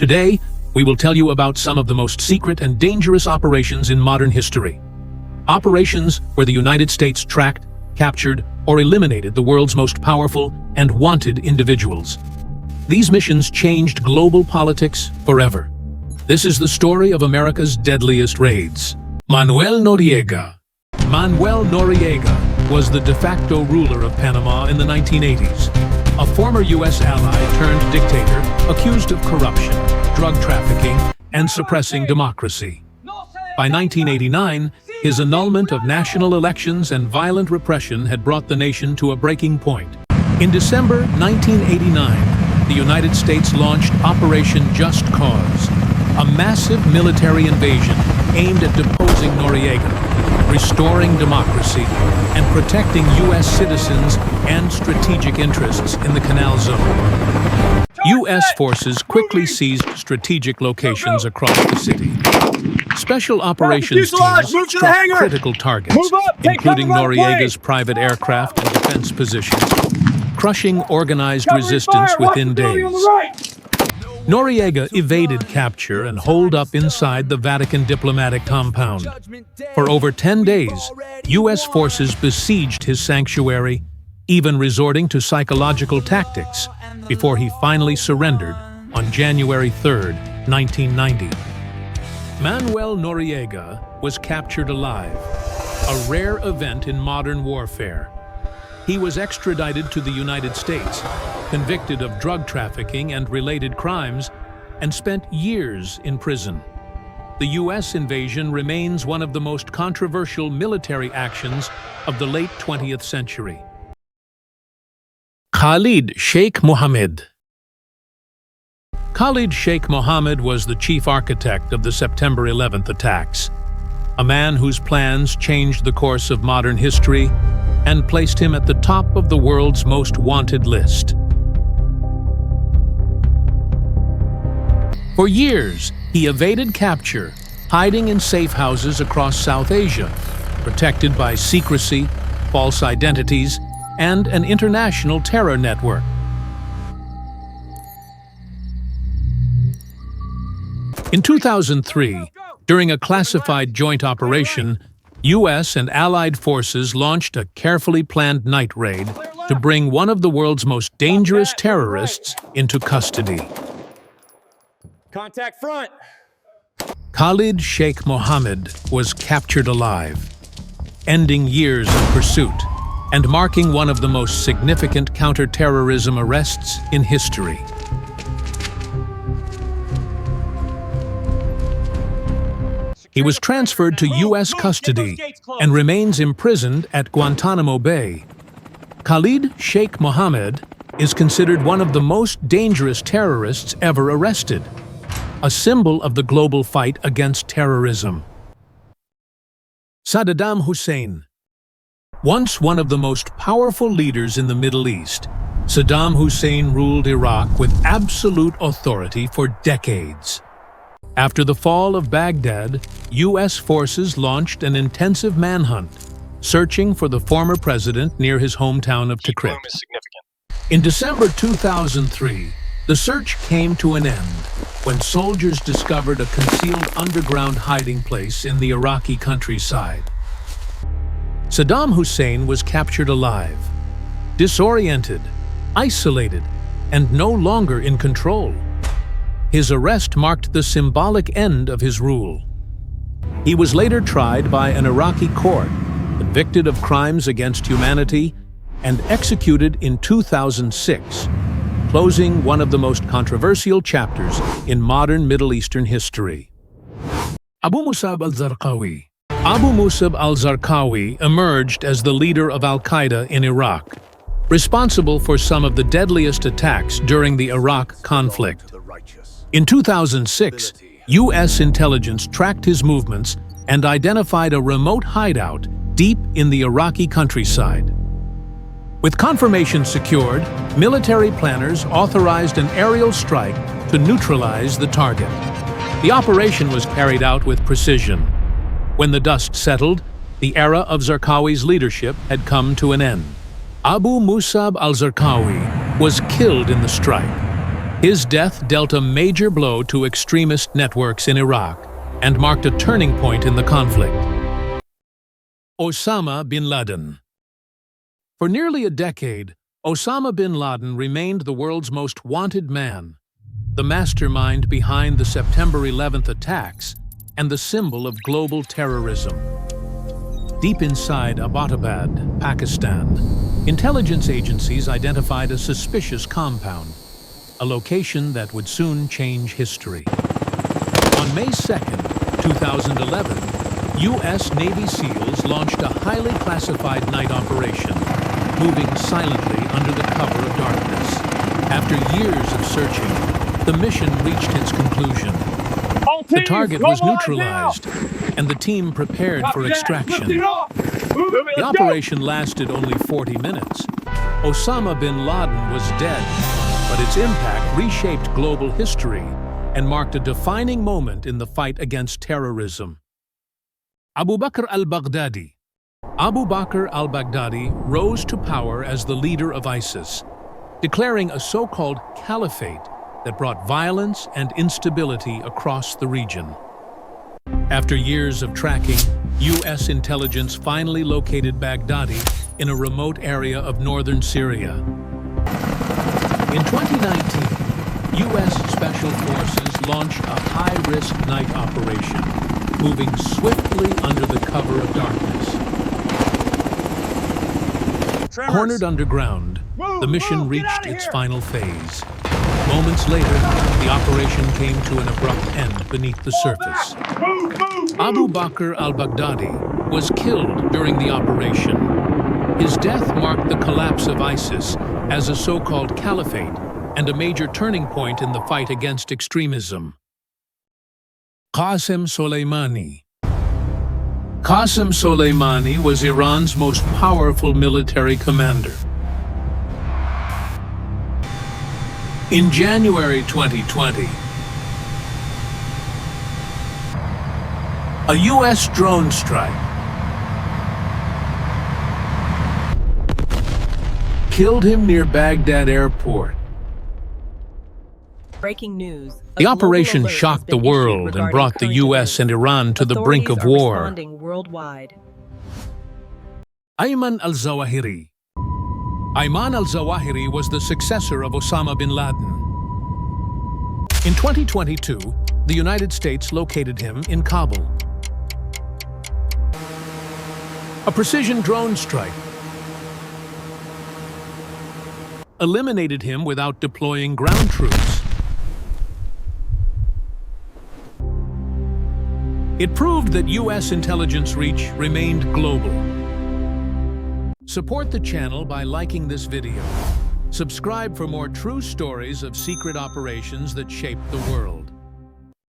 Today, we will tell you about some of the most secret and dangerous operations in modern history. Operations where the United States tracked, captured, or eliminated the world's most powerful and wanted individuals. These missions changed global politics forever. This is the story of America's deadliest raids. Manuel Noriega. Manuel Noriega was the de facto ruler of Panama in the 1980s, a former U.S. ally turned dictator accused of corruption, drug trafficking, and suppressing democracy. By 1989, his annulment of national elections and violent repression had brought the nation to a breaking point. In December 1989, the United States launched Operation Just Cause, a massive military invasion aimed at deposing Noriega, restoring democracy, and protecting U.S. citizens and strategic interests in the Canal Zone. U.S. forces quickly seized strategic locations across the city. Special operations teams struck critical targets, including Noriega's private aircraft and defense positions, crushing organized resistance within days. Noriega evaded capture and holed up inside the Vatican diplomatic compound. For over 10 days, U.S. forces besieged his sanctuary, even resorting to psychological tactics, before he finally surrendered on January 3, 1990. Manuel Noriega was captured alive, a rare event in modern warfare. He was extradited to the United States, convicted of drug trafficking and related crimes, and spent years in prison. The U.S. invasion remains one of the most controversial military actions of the late 20th century. Khalid Sheikh Mohammed. Khalid Sheikh Mohammed was the chief architect of the September 11th attacks, a man whose plans changed the course of modern history and placed him at the top of the world's most wanted list. For years, he evaded capture, hiding in safe houses across South Asia, protected by secrecy, false identities, and an international terror network. In 2003, during a classified joint operation, U.S. and allied forces launched a carefully planned night raid to bring one of the world's most dangerous terrorists into custody. Contact front! Khalid Sheikh Mohammed was captured alive, ending years of pursuit and marking one of the most significant counter-terrorism arrests in history. He was transferred to U.S. custody and remains imprisoned at Guantanamo Bay. Khalid Sheikh Mohammed is considered one of the most dangerous terrorists ever arrested, a symbol of the global fight against terrorism. Saddam Hussein. Once one of the most powerful leaders in the Middle East, Saddam Hussein ruled Iraq with absolute authority for decades. After the fall of Baghdad, U.S. forces launched an intensive manhunt, searching for the former president near his hometown of Tikrit. In December 2003, the search came to an end when soldiers discovered a concealed underground hiding place in the Iraqi countryside. Saddam Hussein was captured alive, disoriented, isolated, and no longer in control. His arrest marked the symbolic end of his rule. He was later tried by an Iraqi court, convicted of crimes against humanity, and executed in 2006, closing one of the most controversial chapters in modern Middle Eastern history. Abu Musab al-Zarqawi. Abu Musab al-Zarqawi emerged as the leader of al-Qaeda in Iraq, responsible for some of the deadliest attacks during the Iraq conflict. In 2006, U.S. intelligence tracked his movements and identified a remote hideout deep in the Iraqi countryside. With confirmation secured, military planners authorized an aerial strike to neutralize the target. The operation was carried out with precision. When the dust settled, the era of Zarqawi's leadership had come to an end. Abu Musab al-Zarqawi was killed in the strike. His death dealt a major blow to extremist networks in Iraq and marked a turning point in the conflict. Osama bin Laden. For nearly a decade, Osama bin Laden remained the world's most wanted man, the mastermind behind the September 11th attacks and the symbol of global terrorism. Deep inside Abbottabad, Pakistan, intelligence agencies identified a suspicious compound, a location that would soon change history. On May 2nd, 2011, U.S. Navy SEALs launched a highly classified night operation, moving silently under the cover of darkness. After years of searching, the mission reached its conclusion. The target was neutralized, and the team prepared for extraction. The operation lasted only 40 minutes. Osama bin Laden was dead, but its impact reshaped global history and marked a defining moment in the fight against terrorism. Abu Bakr al-Baghdadi. Abu Bakr al-Baghdadi rose to power as the leader of ISIS, declaring a so-called caliphate that brought violence and instability across the region. After years of tracking, U.S. intelligence finally located Baghdadi in a remote area of northern Syria. In 2019, U.S. Special Forces launched a high-risk night operation, moving swiftly under the cover of darkness. Cornered underground, the mission reached its final phase. Moments later, the operation came to an abrupt end beneath the surface. Abu Bakr al-Baghdadi was killed during the operation. His death marked the collapse of ISIS as a so-called caliphate and a major turning point in the fight against extremism. Qasem Soleimani. Qasem Soleimani was Iran's most powerful military commander. In January 2020, a U.S. drone strike killed him near Baghdad airport. Breaking news. The operation shocked the world and brought the U.S. and Iran to the brink of war. Worldwide. Ayman al-Zawahiri. Ayman al-Zawahiri was the successor of Osama bin Laden. In 2022, the United States located him in Kabul. A precision drone strike eliminated him without deploying ground troops. It proved that U.S. intelligence reach remained global. Support the channel by liking this video. Subscribe for more true stories of secret operations that shaped the world.